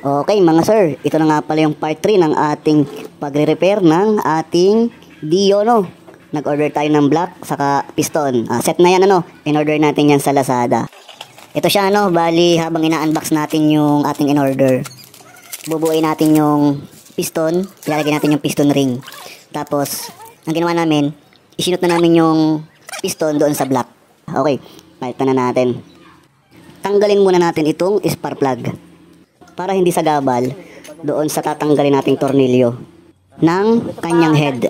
Okay mga sir, ito na nga pala yung part 3 ng ating pagre-repair ng ating Dio, no? Nag-order tayo ng block saka piston. Set na yan, ano? In-order natin yan sa Lazada. Ito siya, no? Bali, habang ina-unbox natin yung ating in-order, bubuuin natin yung piston, ilalagay natin yung piston ring. Tapos, ang ginawa namin, isinot na namin yung piston doon sa block. Okay, palitan na natin. Tanggalin muna natin itong spark plug para hindi sagabal doon sa tatanggalin nating tornilyo ng kanyang head.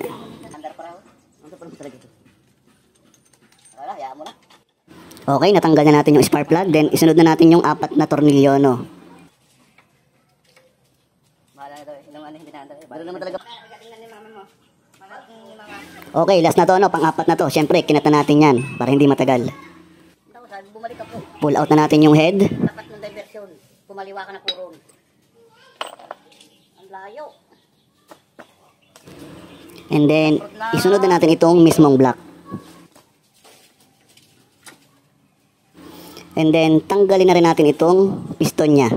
Okay, natanggal na natin yung spark plug. Then, isunod na natin yung 4 na tornilyo, no? Okay, last na to, no? Pang-4 na to. Siyempre, kinata natin yan para hindi matagal. Pull out na natin yung head. Dapat ng diversion. Kumaliwa ka na puron. Ang layo. And then, isunod na natin itong mismong block. And then, tanggalin na rin natin itong piston niya.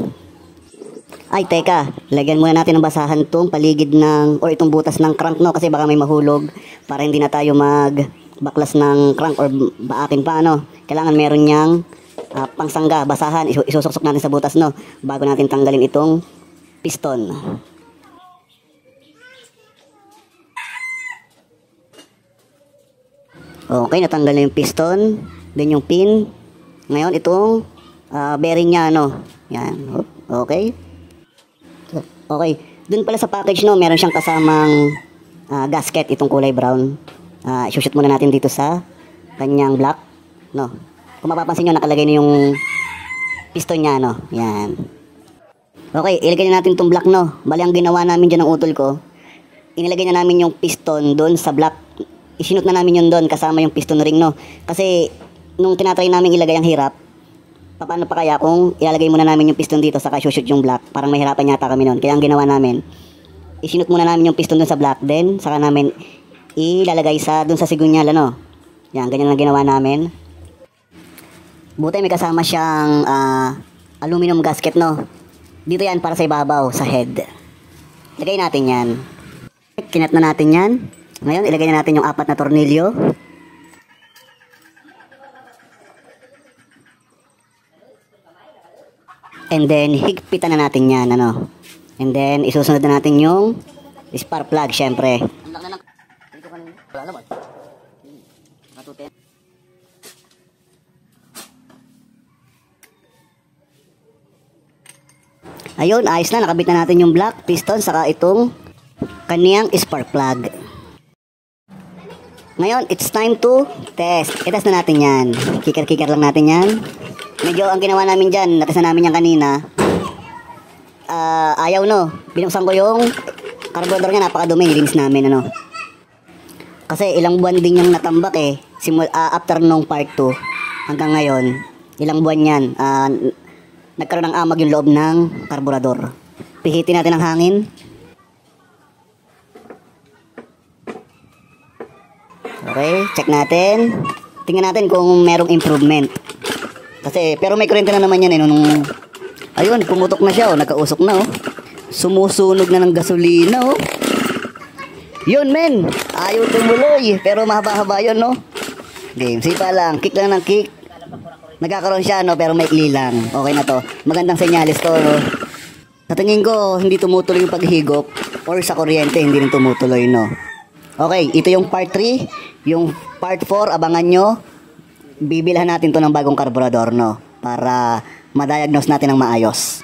Ay, teka. Lagyan muna natin ng basahan itong paligid ng, or itong butas ng crank, no? Kasi baka may mahulog para hindi na tayo magbaklas ng crank or baakin pa, no? Kailangan meron niyang pangsangga, basahan. Isusuksok natin sa butas, no? Bago natin tanggalin itong piston. Okay, natanggal na yung piston. Then yung pin. Ngayon, itong bearing niya, no? Yan. Okay. Okay. Dun pala sa package, no, meron siyang kasamang gasket, itong kulay brown. Isushoot muna natin dito sa kanyang block, no? Kung mapapansin nyo, nakalagay na yung piston niya, no? Yan. Okay, ilagay na natin itong block, no? Bali, ang ginawa namin dyan ng utol ko, inilagay na namin yung piston doon sa block. Isinot na namin yun doon kasama yung piston ring, no? Kasi nung tinatry namin ilagay ang hirap, paano pa kaya kung ilalagay muna namin yung piston dito saka shoot yung block? Parang mahirapan yata kami noon. Kaya ang ginawa namin, isinot muna namin yung piston doon sa block, then saka namin ilalagay sa doon sa sigunyal, ano? Yan, ganyan lang ginawa namin. Buti may kasama siyang aluminum gasket, no? Dito yan para sa ibabaw, sa head. Ilagay natin yan. Kinat na natin yan. Ngayon, ilagay na natin yung 4 na tornilyo. And then, higpitan na natin yan, ano. And then, isusunod na natin yung spark plug, syempre. Ayun, ayos na. Nakabit na natin yung block, piston, saka itong kaniyang spark plug. Ngayon, it's time to test. I-test na natin yan. Kikir-kikir lang natin yan. Medyo ang ginawa namin dyan, natest na namin yan kanina. Ayaw, no. Binuksan ko yung carburetor niya, napakadumi. Nilinis namin, ano. Kasi ilang buwan din yung natambak, eh. After nung part 2 hanggang ngayon, ilang buwan yan. Nagkaroon ng amag yung loob ng carburetor. Pihitin natin ang hangin. Okay, check natin. Tingnan natin kung merong improvement. Kasi, pero may kurente na naman yan, eh. Ayun, pumutok na siya, oh. Nagkausok na, oh. Sumusunog na ng gasolina, oh. Yun, men. Ayaw tumuloy. Pero mahaba-haba yun, no? Game, sipa lang. Kick lang ng kick. Nagkakaroon siya, no? Pero may ikli lang. Okay na to. Magandang senyales to, no? Sa tingin ko, hindi tumutuloy yung paghigop. Or sa kuryente, hindi rin tumutuloy, no? Okay, ito yung part 3. Yung part 4, abangan nyo. Bibilhan natin to ng bagong carburetor, no? Para ma-diagnose natin ng maayos.